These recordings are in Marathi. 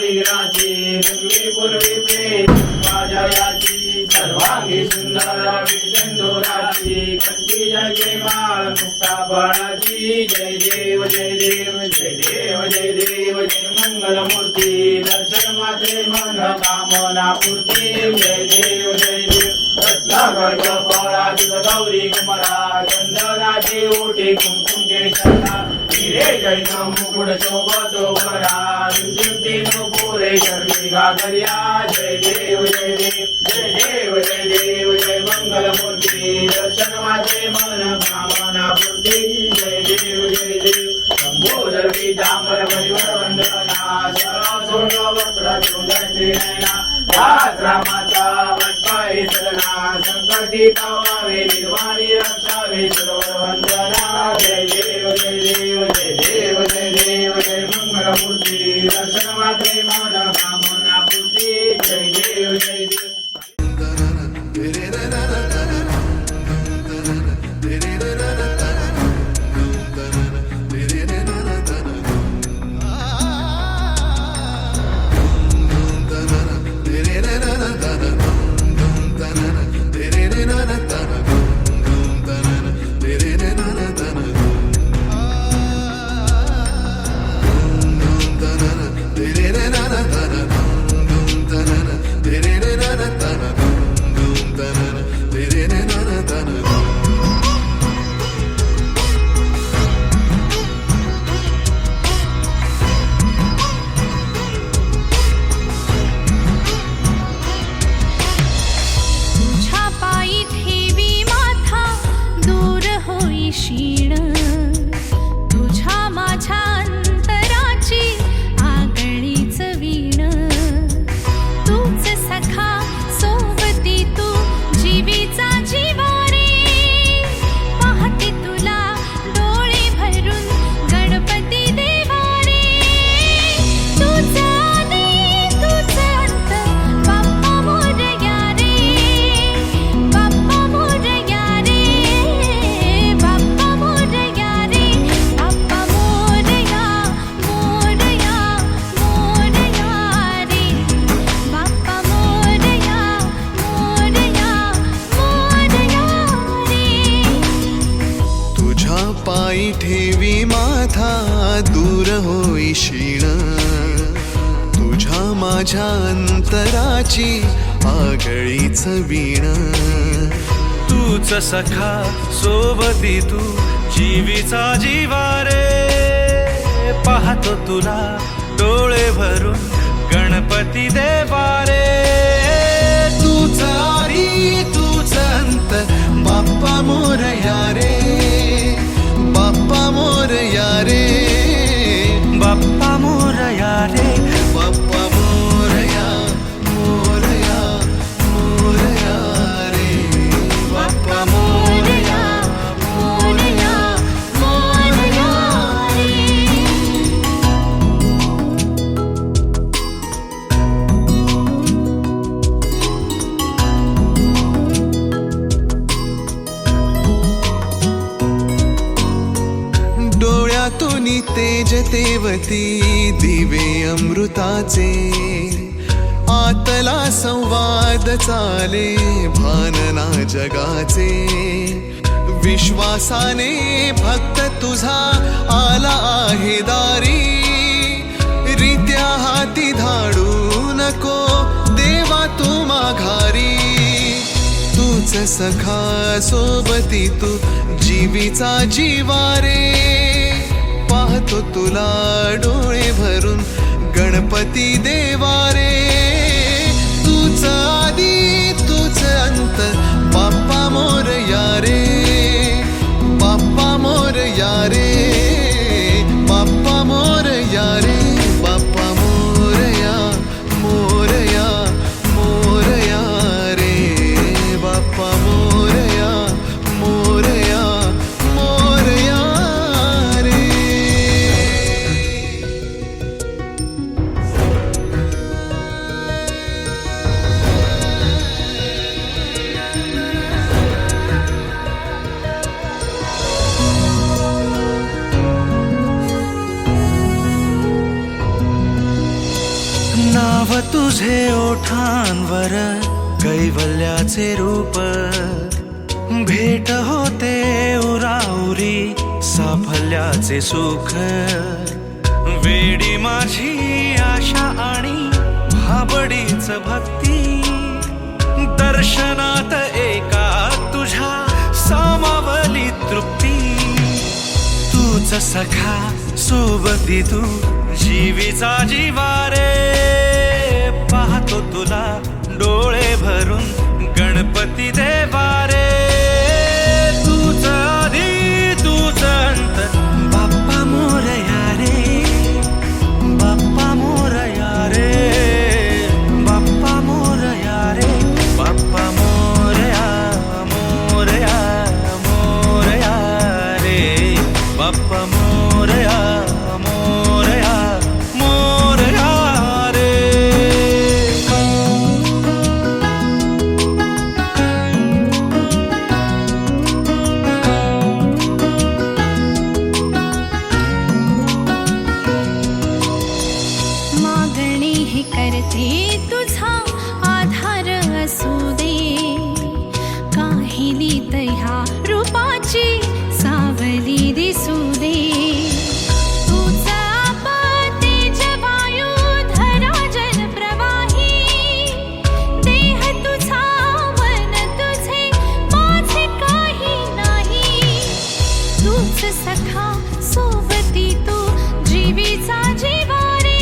विघ्नाची पूर्वी पूर्वी प्रेम जयाची सर्वांगी सुंदर सिंदुराची कंठी जय माळ मुक्ता फळाची जय देव जय देव जय देव जय देव जय मंगल मूर्ती दर्शन मात्रे मन कामना पूर्ती जय देव जय देव रत्नागड फळाची गौरी कुमारा चंदनाची ओटी कुंकुम केशरा हिरे जैन मुकुट शोभतो बरा विद्युती नुपुरे शर्मी घागरिया जय देव जय देव जय देव जय देव जय मंगल मूर्ती दर्शन मात्रे मन कामना पूर्ती जय देव जय देव शंभोदर पीतांबर परिवर वंदना सरसोड वक्र चुंदन रामाचा वटपाय सदना संकटी पावावे निर्वाणी रक्षावे सर्व वंदना जय देव जय देव जय देव जय देव जय मंगल मूर्ती दर्शन मात्रे मन कामना पूर्ती जय देव जय देव पायी ठेवी माथा दूर होई क्षीण तुझ्या माझ्या अंतराची आगळीच वीण तूच सखा सोबती तू जीवीचा जीवारे पाहतो तुला डोळे भरून गणपती देवारे तूच आरी तूच अंत बाप्पा मोरया रे बाप्पा मोरया रे बाप्पा मोरया रे बाप्पा मोरया मोरया मोरया रे बाप्पा मोरया मोरया मोरया डोळ्यातून तेज तेवती दिवे अमृताचे आतला संवाद चाले भानना जगाचे विश्वासाने भक्त तुझा आला आहे दारी रित्या हाती धाडू नको देवा तू माघारी तूच सखा सोबती तू जीवीचा जीवारे पाहतो तुला डोळे भरून गणपती देवारे तूच आदी तूच अंत बाप्पा मोरया रे बाप्पा मोरया रे बाप्पा मोरया रे बाप्पा मोरया मोरया मोरया रे बाप्पा मोरया मोरया मोरया रे तुझे ओठांवर कैवल्याचे रूप, भेट होते उराउरी साफल्याचे सुख. वेडी माझी आशा आणि भाबडीच भक्ती, दर्शनात एका तुझ्या सामावली तृप्ती. तूच सखा सोबती तू जीवीचा जीवारे, पाहतो तुला डोळे भरून गणपती देवारे. तूच आधी तूच अंत बाप्पा मोरया रे, बाप्पा मोरया रे, बाप्पा मोरया रे, बाप्पा मोरया, मोरया, मोरया रे, बाप्पा मोरया, मोरया, मोरया रे. मागणी हे करते तुझा आधार असू दे, काहिली तह्या रूपाची सावली दिसू दे. तुझा तेज वायू धरा जल प्रवाही, देह तुझा मन तुझे माझे काही नाही. तूच सखा सोबती तू जीवीचा जीवारे,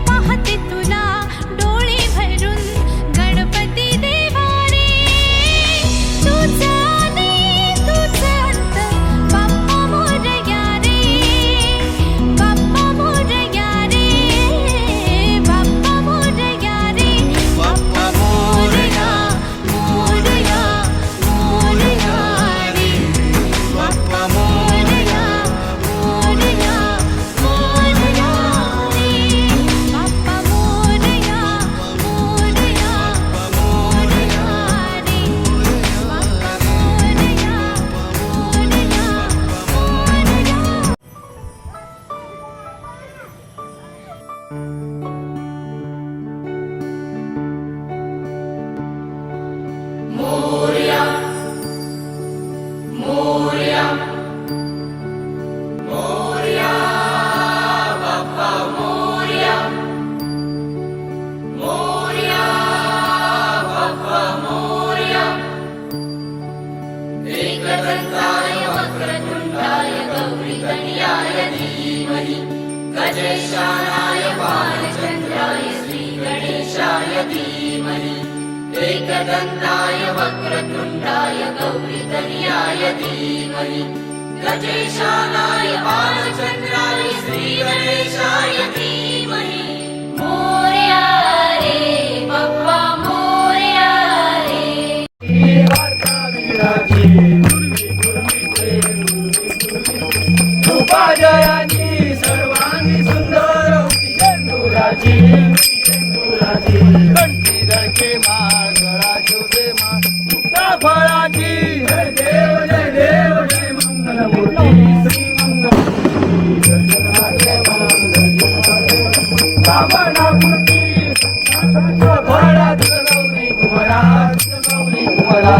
पाहते तुला डोळे भरून गणपती देवारे. तूच आदी तूच अंत बाप्पा मोरया रे, बाप्पा मोरया रे, बाप्पा मोरया रे, बाप्पा मोरया, मोरया, मोरया रे, बाप्पा मोरया, मोरया, मोरया रे, बाप्पा मोरया, मोरया, मोरया रे, बाप्पा मोरया, मोरया, मोरया. एकदन्ताय वक्रतुण्डाय गौरीतनयाय धीमहि, गजेशानाय बालचन्द्राय श्रीगणेशाय धीमहि. मोरया रे बाप्पा मोरया रे. कृपा जयाची सर्वांगी सुंदर होती शेंदुराची, शेंदुराची. कंठी धडके माळ गळा शोभे माळ मुक्ता फळाची. जय देव जय देव जय मंगलमूर्ती श्री मंगलमूर्ती. कामनापूर्ती फळात गौरी कुमारा, गौरी कुमारा.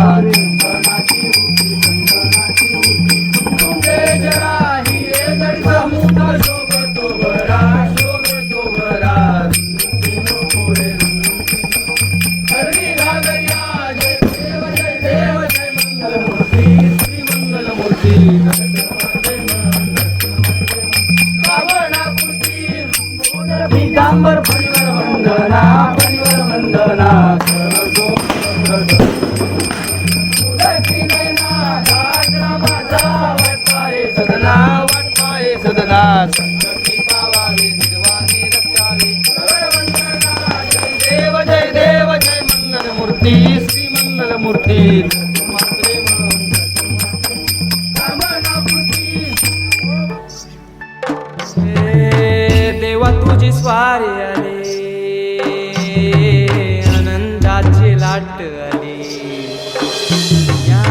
शोभतो बरा, शोभतो बरा. हरणी घागरिया जय देव जय देव जय मंगलमूर्ती श्री मंगलमूर्ती. कामनापूर्ती पीतांबर फणीवर वंदना, फणीवर वंदना. सदना वाटपाये सदना, संकटी पावावे निर्वाणी रक्षावे. जय देव जय देव जय मंगलमूर्ती श्री मंगलमूर्ती. देवा तुझी स्वारी आली, आनंदाची लाट आली. या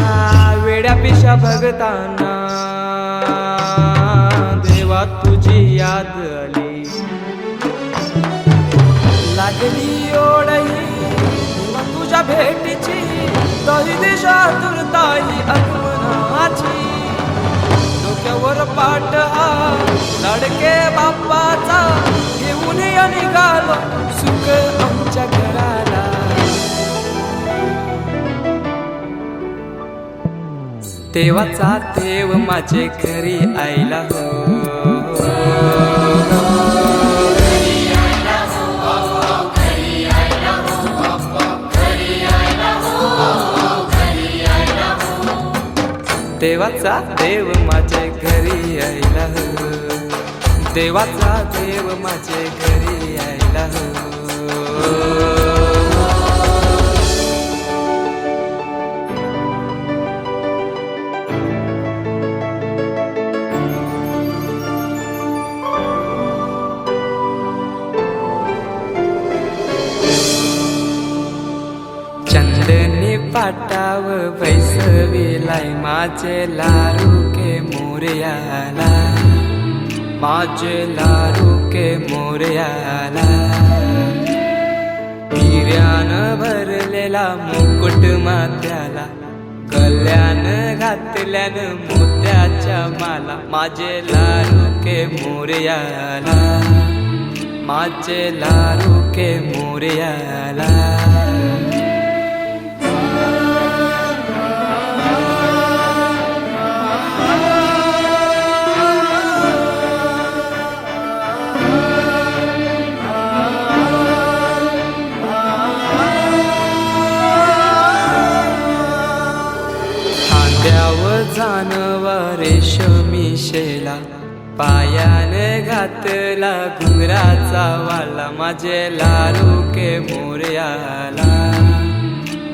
वेड्या पिशा भगतांना देवा तुझी याद आली. भेटीची तही दिशा तुरताई आगमनाची डोक्यावर पाट हा लाडके बाप्पाचा घेऊन या निघालो सुख आमच्या घराला देवाचा देव माझे घरी आयला हो देवाचा देव माझे घरी आयला हो देवाचा देव माझे घरी आयला हो चंदनी पाटाव बैसविलाय माझे लाडके मोरयाला माझे लाडके मोरयाला हिऱ्यान भरलेला मुकुट माथ्याला गल्यान घातल्यान मोत्याच्या माला माझे लाडके मोरयाला माझे लाडके मोरयाला जानवा रेशमी शेला पायान घातला घुंगराचा वाला माझे लाडके मोरयाला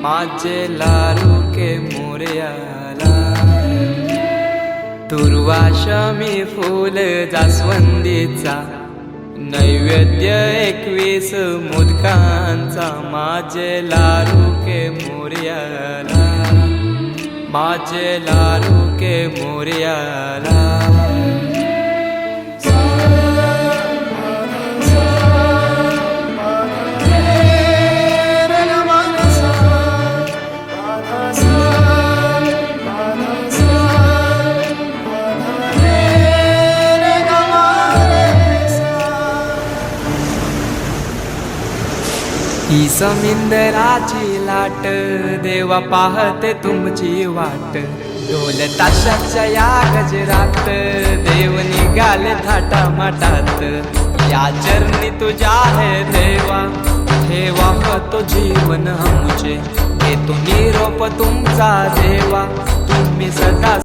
माझे लाडके मोरयाला दुर्वाशमी फूल जास्वंदीचा नैवेद्य 21 मोदकांचा माझे लाडके मोरयाला माझे लाडके मोरयाला ही समिंदराची लाट देवा पाहते तुमची वाट ढोल ताशाच्या या गजरात देव निघाले थाटा माटात या चरणी तुझ्या है देवा ठेवा तो जीवन आमचे घेतो निरोप तुमचा देवा तुम्ही सदा